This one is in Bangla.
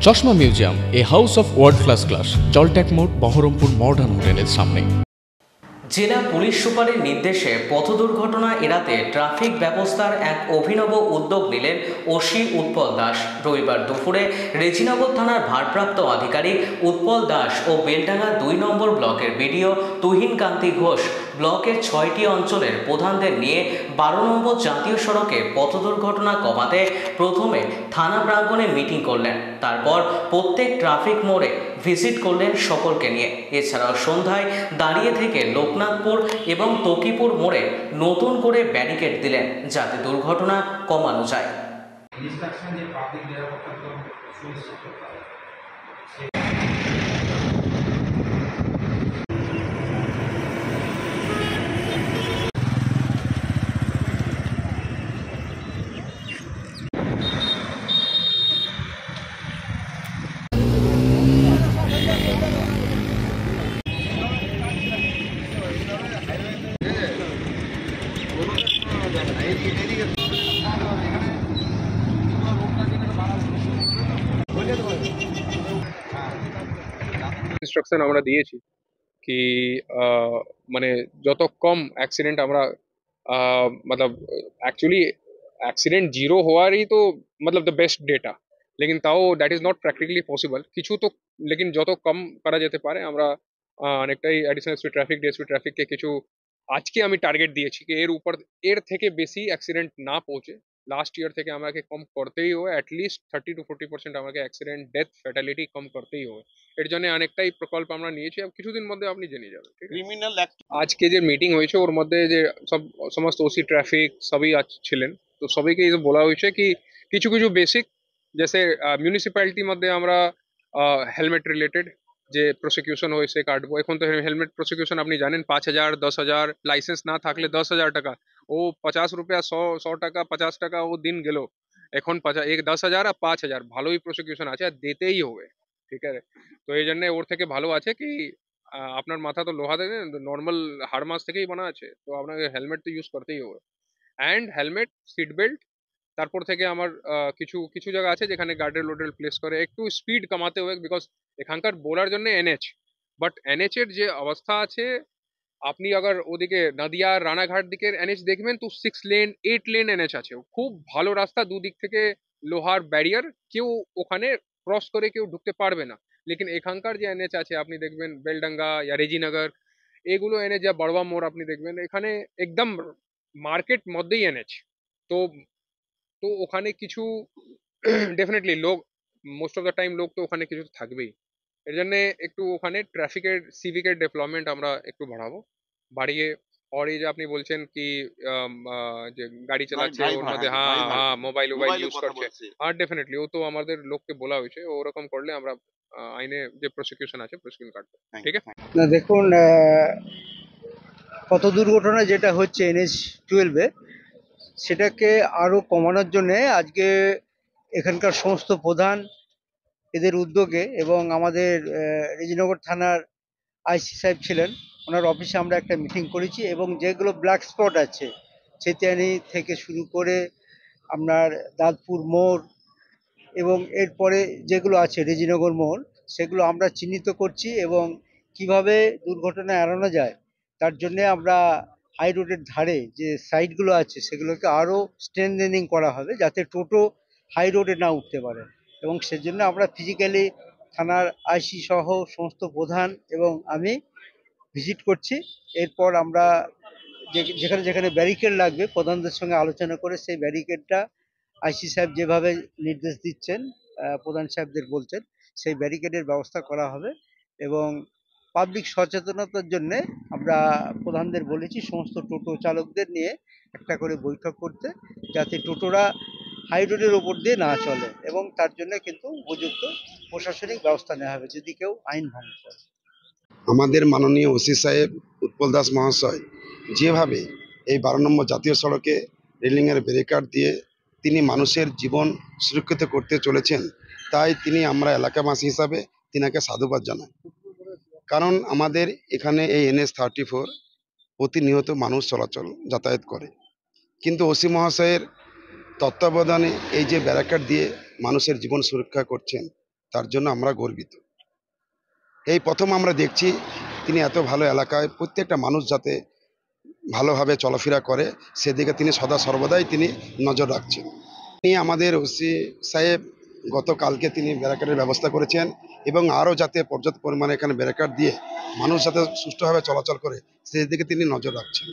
চশমা museum, a house of world class, জলট্যাক মোড়, বহরমপুর মডার্ন হোটেলের সামনে। জেলা পুলিশ সুপারের নির্দেশে পথ দুর্ঘটনা এড়াতে ট্রাফিক ব্যবস্থার এক অভিনব উদ্যোগ নিলেন ওসি উৎপল দাস। রবিবার দুপুরে রেজিনগর থানার ভারপ্রাপ্ত আধিকারিক উৎপল দাস ও বেলডাঙ্গা 2 নম্বর ব্লকের বিডিও তুহিন কান্তি ঘোষ ব্লকের 6টি অঞ্চলের প্রধানদের নিয়ে 12 নম্বর জাতীয় সড়কে পথ দুর্ঘটনা কমাতে প্রথমে থানা প্রাঙ্গণে মিটিং করলেন। তারপর প্রত্যেক ট্রাফিক মোড়ে ভিজিট করলেন সকলকে নিয়ে। এছাড়াও সন্ধ্যায় দাঁড়িয়ে থেকে লোকনাথপুর এবং তকিপুর মোড়ে নতুন করে ব্যারিকেড দিলেন, যাতে দুর্ঘটনা কমানো যায়। ইনস্ট্রাকশন আমরা দিয়েছি কি মানে যত কম অ্যাক্সিডেন্ট আমরা मतलब एक्चुअली एक्सीडेंट जीरो হওয়ারই তো मतलब द बेस्ट डेटा, लेकिन তাও that is not practically possible. কিছু তো লেকিন যত কম করা যেতে পারে আমরা অনেকটাই অ্যাডিশনাল স্পিড ট্রাফিক, ডিএসপি ট্রাফিককে কিছু আজকে আমি টার্গেট দিয়েছি কি এর থেকে বেশি অ্যাক্সিডেন্ট না পৌঁছে লাস্ট ইয়ার থেকে আমাকে কম করতেই হবে। অ্যাটলিস্ট 30-40% আমাকে অ্যাক্সিডেন্ট, ডেথ, ফ্যাটালিটি কম করতেই হবে। এর জন্য অনেকটাই প্রকল্প আমরা নিয়েছি, কিছুদিন মধ্যে আপনি জেনে যাবেন। ক্রিমিনাল আজকে যে মিটিং হয়েছে ওর মধ্যে যে সমস্ত ওসি ট্রাফিক সবই ছিলেন, তো সবাইকে বলা হয়েছে কি কিছু কিছু বেসিক जैसे মিউনিসিপ্যালিটির মধ্যে আমরা হেলমেট রিলেটেড যে প্রসিকিউশন হয়েছে কাটবো। এখন তো হেলমেট প্রসিকিউশন আপনি জানেন 5,000, 10,000, লাইসেন্স না থাকলে 10,000 টাকা, ও 50 রুপিয়া, 100 টাকা, 50 টাকা ও দিন গেল। এখন 10,000 আর 5,000 ভালোই প্রসিকিউশন আছে আর দিতেই হবে, ঠিক আছে। তো এই জন্য ওর থেকে ভালো আছে কি আপনার মাথা তো লোহা থেকে নর্মাল হাড় মাস থেকেই বানা আছে, তো আপনাকে হেলমেট তো ইউজ করতেই হবে। অ্যান্ড হেলমেট, সিট বেল্ট, তারপর থেকে আমার কিছু কিছু জায়গা আছে যেখানে গার্ডেল ওডেল প্লেস করে একটু স্পিড কমাতে হবে, বিকজ এখানকার বলার জন্য এনএচ, বাট এনএচ এর যে অবস্থা আছে, আপনি আবার ওদিকে নদিয়া রানাঘাট দিকের এনএচ দেখবেন তো 6 লেন 8 লেন এনএচ আছে, খুব ভালো রাস্তা, দুদিক থেকে লোহার ব্যারিয়ার, কেউ ওখানে ক্রস করে কেউ ঢুকতে পারবে না। লেকিন এখানকার যে এনএচ আছে আপনি দেখবেন বেলডাঙ্গা या রেজিনগর, এগুলো এনএচ যা বড়বা মোড় আপনি দেখবেন এখানে একদম মার্কেট মধ্যেই এনএচ। তো তো ওখানে কিছু ডেফিনেটলি লোক, মোস্ট অফ দ্য টাইম লোক তো ওখানে কিছু থাকবেই। এর জন্য একটু ওখানে ট্রাফিকের সিভিকের ডেভেলপমেন্ট আমরা একটু বাড়িয়ে। আর এই যে আপনি বলছেন কি যে গাড়ি চালাচ্ছে ওর মধ্যে মোবাইল ইউজ করছে, আর ডেফিনেটলি ও তো আমাদের লোককে বলা হয়েছে, ওরকম করলে আমরা আইনে যে প্রসিকিউশন আছে প্রসিকিউশন কাটবো, ঠিক আছে। না দেখুন, পথ দুর্ঘটনা যেটা হচ্ছে NH-12-এ, সেটাকে আরও কমানোর জন্যে আজকে এখানকার সমস্ত প্রধান এদের উদ্যোগে এবং আমাদের রেজিনগর থানার আইসি সাহেব ছিলেন, ওনার অফিসে আমরা একটা মিটিং করেছি এবং যেগুলো ব্ল্যাক স্পট আছে চেতিয়ানি থেকে শুরু করে আপনার দাঁতপুর মোড় এবং এরপরে যেগুলো আছে রেজিনগর মোড়, সেগুলো আমরা চিহ্নিত করছি এবং কিভাবে দুর্ঘটনা এড়ানো যায় তার জন্যে আমরা হাই রোডের ধারে যে সাইডগুলো আছে সেগুলোকে আরও স্ট্রেনথেনিং করা হবে যাতে টোটো হাই রোডে না উঠতে পারে, এবং সেজন্য আমরা ফিজিক্যালি থানার আইসি সহ সমস্ত প্রধান এবং আমি ভিজিট করছি। এরপর আমরা যেখানে যেখানে ব্যারিকেড লাগবে প্রধানদের সঙ্গে আলোচনা করে সেই ব্যারিকেডটা আইসি সাহেব যেভাবে নির্দেশ দিচ্ছেন, প্রধান সাহেবদের বলছেন, সেই ব্যারিকেডের ব্যবস্থা করা হবে। এবং পাবলিক সচেতনতার জন্যে আমরা প্রধানদের বলেছি সমস্ত টোটো চালকদের নিয়ে একটা করে বৈঠক করতে, যাতে টোটোরা হাই রোডের ওপর দিয়ে না চলে, এবং তার জন্য কিন্তু উপযুক্ত প্রশাসনিক ব্যবস্থা নেওয়া হবে যদি কেউ আইন ভঙ্গ করে। আমাদের মাননীয় ওসি সাহেব উৎপল দাস মহাশয় যেভাবে এই 12 নম্বর জাতীয় সড়কে রেলিংয়ের ব্যারিকেড দিয়ে তিনি মানুষের জীবন সুরক্ষিত করতে চলেছেন, তাই আমরা এলাকাবাসী হিসাবে তিনাকে সাধুবাদ জানাই। কারণ আমাদের এখানে এই NH-34 প্রতিনিয়ত মানুষ যাতায়াত করে, কিন্তু ওসি মহাশয়ের তত্ত্বাবধানে এই যে ব্যারিকেড দিয়ে মানুষের জীবন সুরক্ষা করছেন, তার জন্য আমরা গর্বিত। এই প্রথম আমরা দেখছি তিনি এত ভালো এলাকায় প্রত্যেকটা মানুষ যাতে ভালোভাবে চলাফেরা করে সেদিকে তিনি সদা সর্বদাই তিনি নজর রাখছেন। তিনি আমাদের ওসি সাহেব গতকালকে তিনি ব্যারিকেডের ব্যবস্থা করেছেন এবং আরও যাতে পর্যাপ্ত পরিমাণে এখানে ব্যারিকেড দিয়ে মানুষ যাতে সুষ্ঠুভাবে চলাচল করে সেদিকে তিনি নজর রাখছেন।